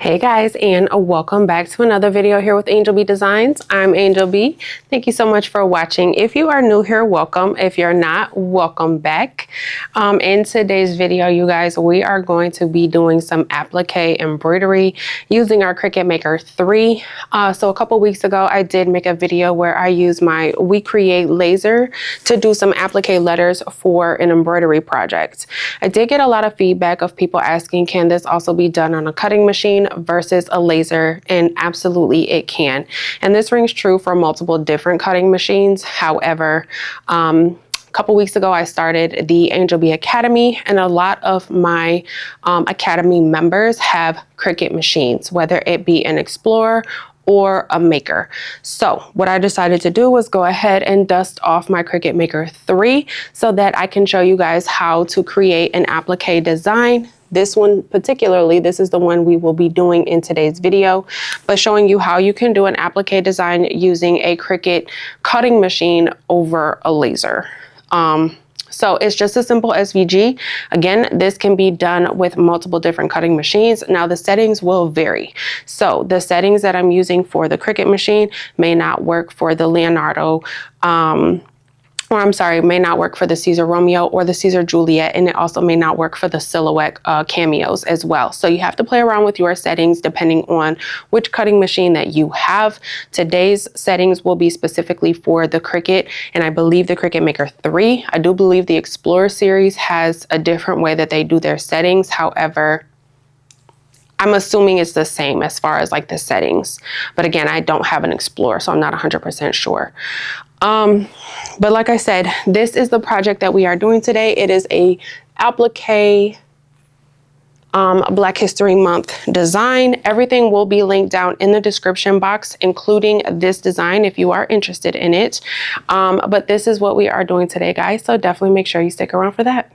Hey guys, and welcome back to another video here with Angel B Designs. I'm Angel B. Thank you so much for watching. If you are new here, welcome. If you're not, welcome back. In today's video, you guys, we are going to be doing some applique embroidery using our Cricut Maker 3. So a couple weeks ago, I did make a video where I used my We Create laser to do some applique letters for an embroidery project. I did get a lot of feedback of people asking, can this also be done on a cutting machine versus a laser? And absolutely it can. And this rings true for multiple different cutting machines. However, a couple weeks ago, I started the Angel B Academy, and a lot of my Academy members have Cricut machines, whether it be an Explorer or a Maker. So what I decided to do was go ahead and dust off my Cricut Maker 3 so that I can show you guys how to create an applique design. This one particularly, this is the one we will be doing in today's video, but showing you how you can do an applique design using a Cricut cutting machine over a laser. So it's just a simple SVG. Again, this can be done with multiple different cutting machines. Now the settings will vary. So the settings that I'm using for the Cricut machine may not work for the Leonardo, may not work for the Siser Romeo or the Siser Juliet, and it also may not work for the Silhouette cameos as well. So you have to play around with your settings depending on which cutting machine that you have. Today's settings will be specifically for the Cricut, and I believe the Cricut Maker 3. I do believe the Explorer series has a different way that they do their settings. However, I'm assuming it's the same as far as like the settings. But again, I don't have an Explorer, so I'm not 100% sure. But like I said, this is the project that we are doing today. It is a applique Black History Month design. Everything will be linked down in the description box, including this design if you are interested in it. But this is what we are doing today, guys. So definitely make sure you stick around for that.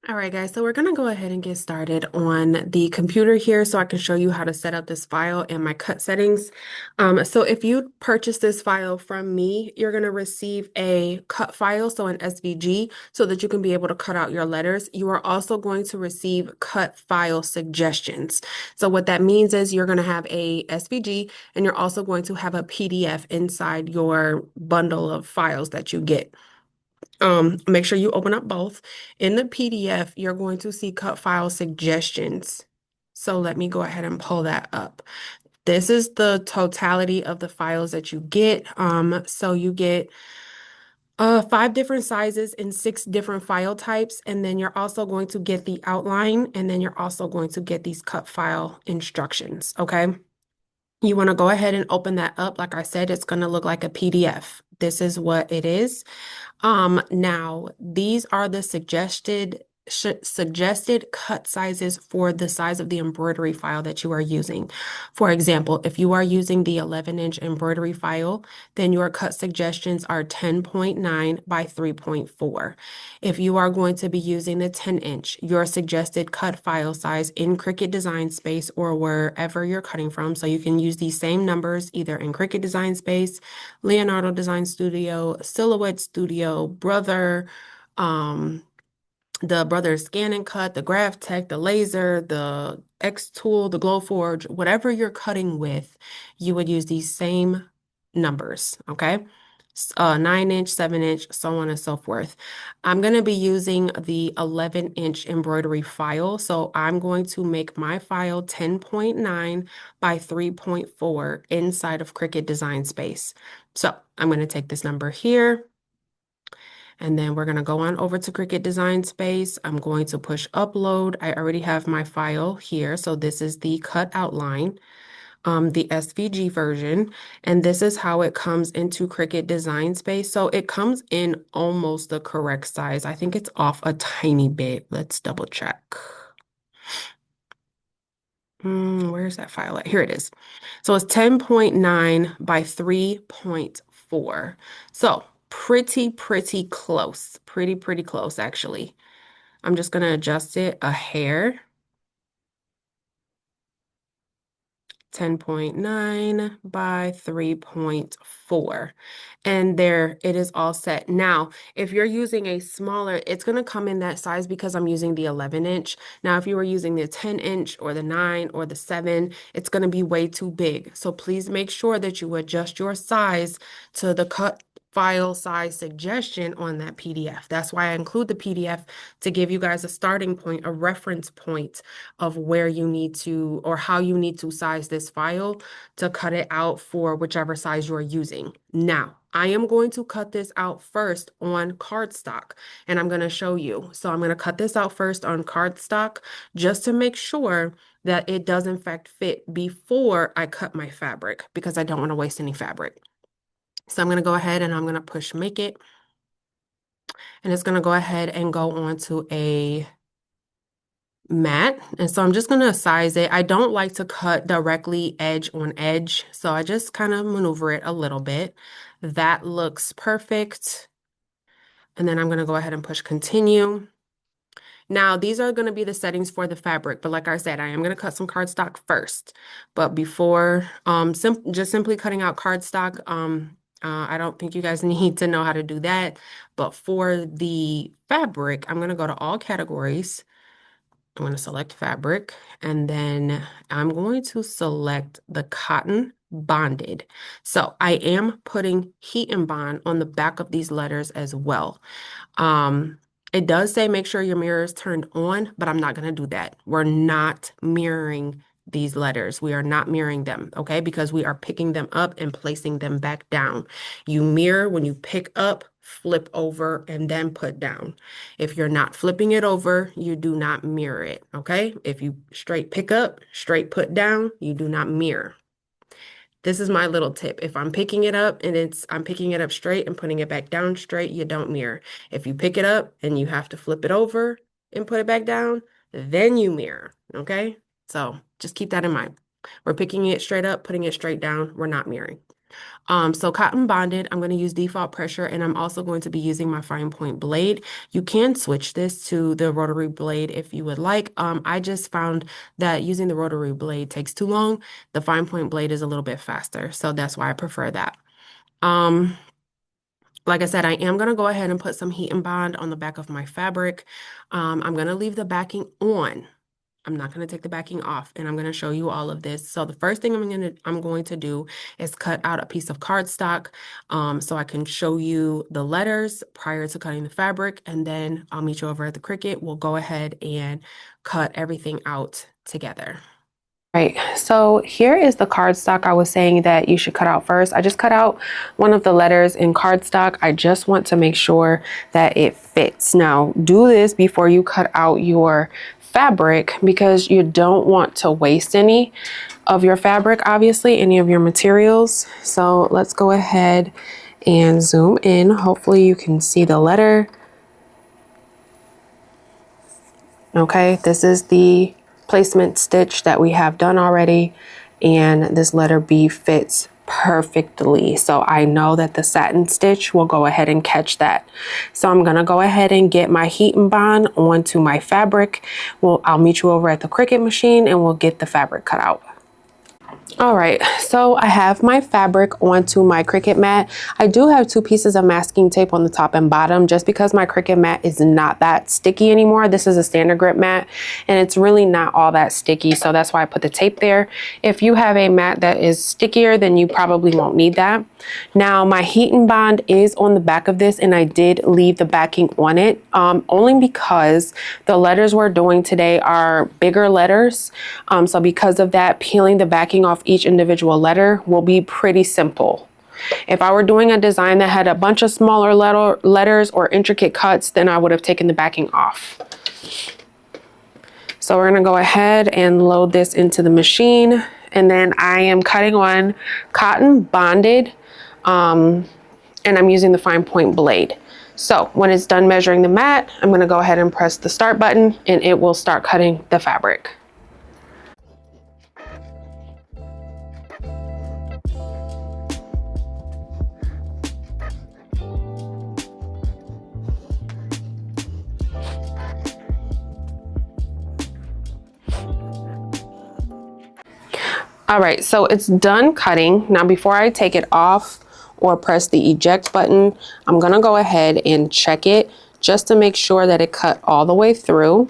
All right, guys, so we're going to go ahead and get started on the computer here so I can show you how to set up this file and my cut settings. So if you purchase this file from me, you're going to receive a cut file, so an SVG, so that you can be able to cut out your letters. You are also going to receive cut file suggestions. So what that means is you're going to have a SVG and you're also going to have a PDF inside your bundle of files that you get. Make sure you open up both. In the PDF, you're going to see cut file suggestions. So let me go ahead and pull that up. This is the totality of the files that you get. So you get 5 different sizes in 6 different file types, and then you're also going to get the outline, and then you're also going to get these cut file instructions, okay? You want to go ahead and open that up. Like I said, it's going to look like a PDF. This is what it is. Now these are the suggested cut sizes for the size of the embroidery file that you are using. For example, if you are using the 11-inch embroidery file, then your cut suggestions are 10.9 by 3.4. If you are going to be using the 10-inch, your suggested cut file size in Cricut Design Space or wherever you're cutting from, so you can use these same numbers either in Cricut Design Space, Leonardo Design Studio, Silhouette Studio, Brother, the Brother Scan and Cut, the Graph Tech, the Laser, the X Tool, the Glowforge, whatever you're cutting with, you would use these same numbers, okay? 9-inch, 7-inch, so on and so forth. I'm going to be using the 11-inch embroidery file, so I'm going to make my file 10.9 by 3.4 inside of Cricut Design Space. So I'm going to take this number here, and then we're going to go on over to Cricut Design Space. I'm going to push upload. I already have my file here. So this is the cut outline, the SVG version, and this is how it comes into Cricut Design Space. So it comes in almost the correct size. I think it's off a tiny bit. Let's double check. Where's that file at? Here it is. So it's 10.9 by 3.4. So pretty close. Pretty close, actually. I'm just going to adjust it a hair 10.9 by 3.4. And there it is all set. Now, if you're using a smaller, it's going to come in that size because I'm using the 11-inch. Now, if you were using the 10-inch or the 9 or the 7, it's going to be way too big. So please make sure that you adjust your size to the cut file size suggestion on that PDF. That's why I include the PDF to give you guys a starting point, a reference point of where you need to or how you need to size this file to cut it out for whichever size you're using. Now, I am going to cut this out first on cardstock and I'm going to show you. So I'm going to cut this out first on cardstock just to make sure that it does in fact fit before I cut my fabric because I don't want to waste any fabric. So I'm going to go ahead and I'm going to push make it. And it's going to go ahead and go onto a mat. And so I'm just going to size it. I don't like to cut directly edge on edge. So I just kind of maneuver it a little bit. That looks perfect. And then I'm going to go ahead and push continue. Now, these are going to be the settings for the fabric, but like I said, I am going to cut some cardstock first. But before just simply cutting out cardstock, I don't think you guys need to know how to do that. But for the fabric, I'm going to go to all categories. I'm going to select fabric, and then I'm going to select the cotton bonded. So I am putting heat and bond on the back of these letters as well. It does say make sure your mirror is turned on, but I'm not going to do that. We're not mirroring these letters. We are not mirroring them, okay? Because we are picking them up and placing them back down. You mirror when you pick up, flip over, and then put down. If you're not flipping it over, you do not mirror it, okay? If you straight pick up, straight put down, you do not mirror. This is my little tip. If I'm picking it up and I'm picking it up straight and putting it back down straight, you don't mirror. If you pick it up and you have to flip it over and put it back down, then you mirror, okay? So just keep that in mind. We're picking it straight up, putting it straight down. We're not mirroring. So cotton bonded, I'm going to use default pressure, and I'm also going to be using my fine point blade. You can switch this to the rotary blade if you would like. I just found that using the rotary blade takes too long. The fine point blade is a little bit faster, so that's why I prefer that. Like I said, I am going to go ahead and put some heat and bond on the back of my fabric. I'm going to leave the backing on. I'm not going to take the backing off, and I'm going to show you all of this. So the first thing I'm going to do is cut out a piece of cardstock so I can show you the letters prior to cutting the fabric, and then I'll meet you over at the Cricut. We'll go ahead and cut everything out together. Right, so here is the cardstock I was saying that you should cut out first. I just cut out one of the letters in cardstock. I just want to make sure that it fits. Now, do this before you cut out your fabric because you don't want to waste any of your fabric, obviously, any of your materials. So let's go ahead and zoom in. Hopefully you can see the letter. Okay, this is the placement stitch that we have done already, and this letter B fits perfectly. So I know that the satin stitch will go ahead and catch that. So I'm gonna go ahead and get my heat and bond onto my fabric. I'll meet you over at the Cricut machine and we'll get the fabric cut out. All right, so I have my fabric onto my Cricut mat. I do have 2 pieces of masking tape on the top and bottom just because my Cricut mat is not that sticky anymore. This is a standard grip mat and it's really not all that sticky, so that's why I put the tape there. If you have a mat that is stickier, then you probably won't need that. Now my heat and bond is on the back of this, and I did leave the backing on it only because the letters we're doing today are bigger letters. So because of that, peeling the backing off each individual letter will be pretty simple. If I were doing a design that had a bunch of smaller letters or intricate cuts, then I would have taken the backing off. So we're going to go ahead and load this into the machine, and then I am cutting on cotton bonded, and I'm using the fine point blade. So when it's done measuring the mat, I'm going to go ahead and press the start button and it will start cutting the fabric. All right, so it's done cutting. Now, before I take it off or press the eject button, I'm gonna go ahead and check it just to make sure that it cut all the way through.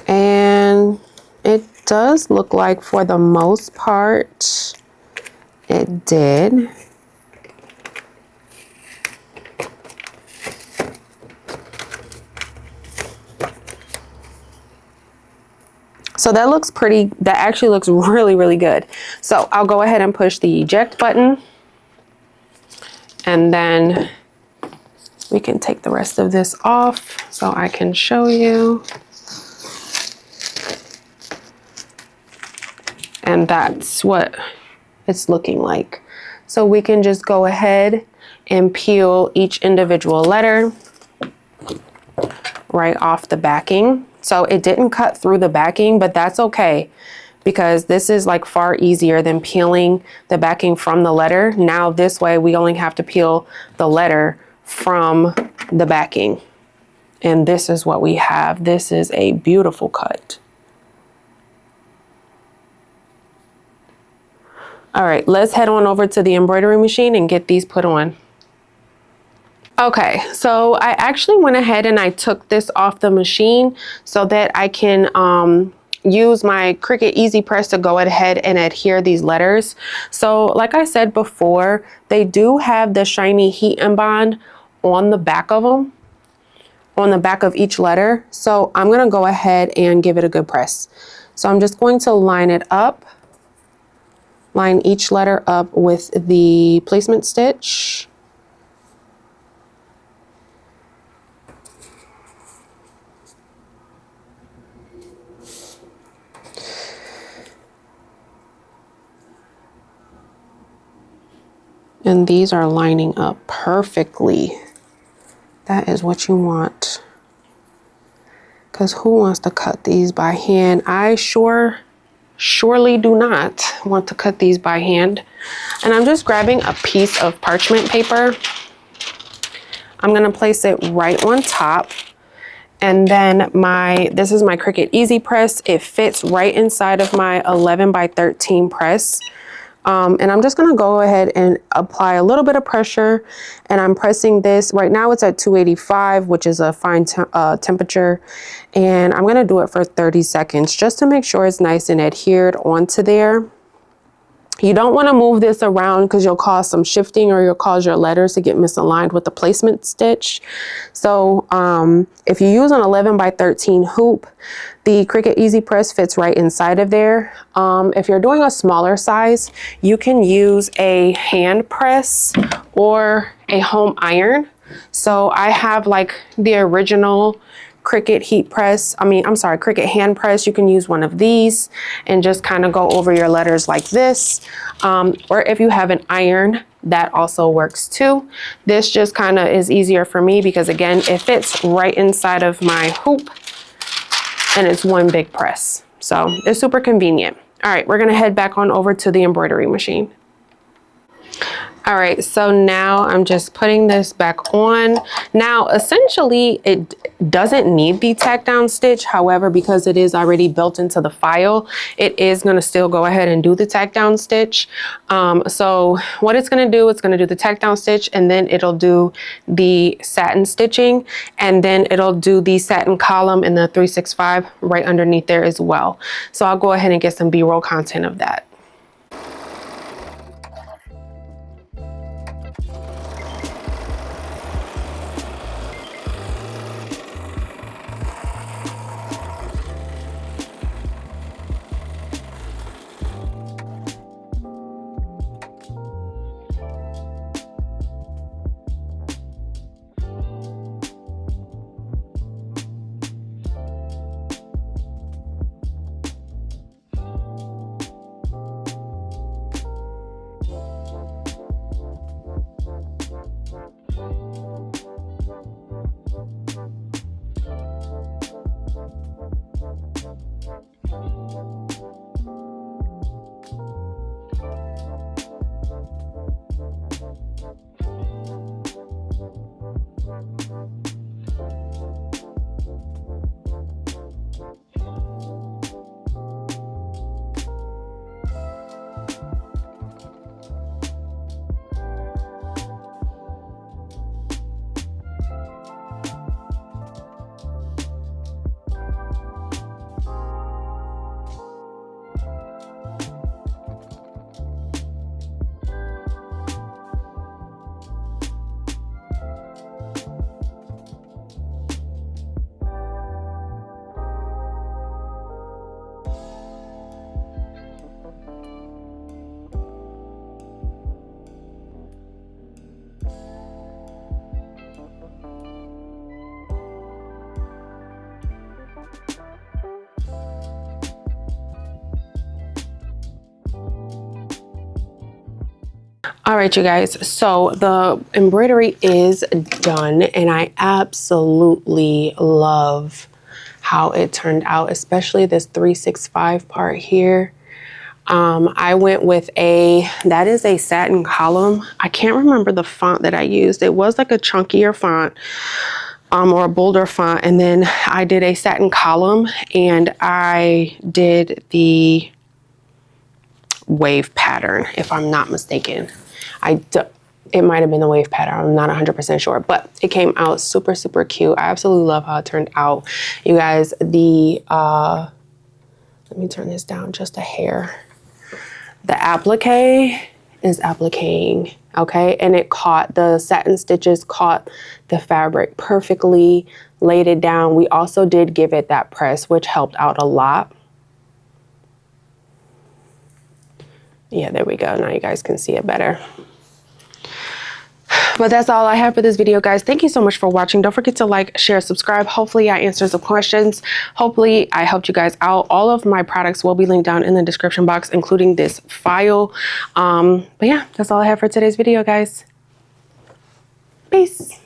And it does look like for the most part, it did. So that looks pretty, that actually looks really, really good. So I'll go ahead and push the eject button, and then we can take the rest of this off so I can show you. And that's what it's looking like. So we can just go ahead and peel each individual letter right off the backing. So it didn't cut through the backing, but that's okay, because this is like far easier than peeling the backing from the letter. Now this way we only have to peel the letter from the backing. And this is what we have. This is a beautiful cut. All right, let's head on over to the embroidery machine and get these put on. Okay, so I actually went ahead and I took this off the machine so that I can use my Cricut Easy Press to go ahead and adhere these letters. So like I said before, they do have the shiny heat and bond on the back of them, on the back of each letter. So I'm gonna go ahead and give it a good press. So I'm just going to line it up, line each letter up with the placement stitch. And these are lining up perfectly. That is what you want. Because who wants to cut these by hand? I surely do not want to cut these by hand. And I'm just grabbing a piece of parchment paper. I'm gonna place it right on top. And then this is my Cricut Easy Press. It fits right inside of my 11 by 13 press. And I'm just gonna go ahead and apply a little bit of pressure, and I'm pressing this. Right now it's at 285, which is a fine temperature. And I'm gonna do it for 30 seconds just to make sure it's nice and adhered onto there. You don't want to move this around because you'll cause some shifting, or you'll cause your letters to get misaligned with the placement stitch. So if you use an 11 by 13 hoop, the Cricut Easy Press fits right inside of there. If you're doing a smaller size, you can use a hand press or a home iron. So I have like the original Cricut Cricut hand press. You can use one of these and just kind of go over your letters like this. Or if you have an iron, that also works too. This just kind of is easier for me because, again, it fits right inside of my hoop and it's one big press. So it's super convenient. All right, we're gonna head back on over to the embroidery machine. All right, so now I'm just putting this back on. Now, essentially, it doesn't need the tack down stitch. However, because it is already built into the file, it is gonna still go ahead and do the tack down stitch. So what it's gonna do, it's gonna do the tack down stitch, and then it'll do the satin stitching, and then it'll do the satin column in the 365 right underneath there as well. So I'll go ahead and get some B-roll content of that. All right, you guys, so the embroidery is done and I absolutely love how it turned out, especially this 365 part here. I went with that is a satin column. I can't remember the font that I used. It was like a chunkier font or a bolder font. And then I did a satin column and I did the wave pattern, if I'm not mistaken. It might have been the wave pattern. I'm not 100% sure, but it came out super, super cute. I absolutely love how it turned out. You guys, let me turn this down just a hair. The applique is appliquing, okay? And the satin stitches caught the fabric perfectly, laid it down. We also did give it that press, which helped out a lot. Yeah, there we go. Now you guys can see it better. But that's all I have for this video, guys. Thank you so much for watching. Don't forget to like, share, subscribe. Hopefully I answered some questions. Hopefully I helped you guys out. All of my products will be linked down in the description box, including this file. But yeah, that's all I have for today's video, guys. Peace.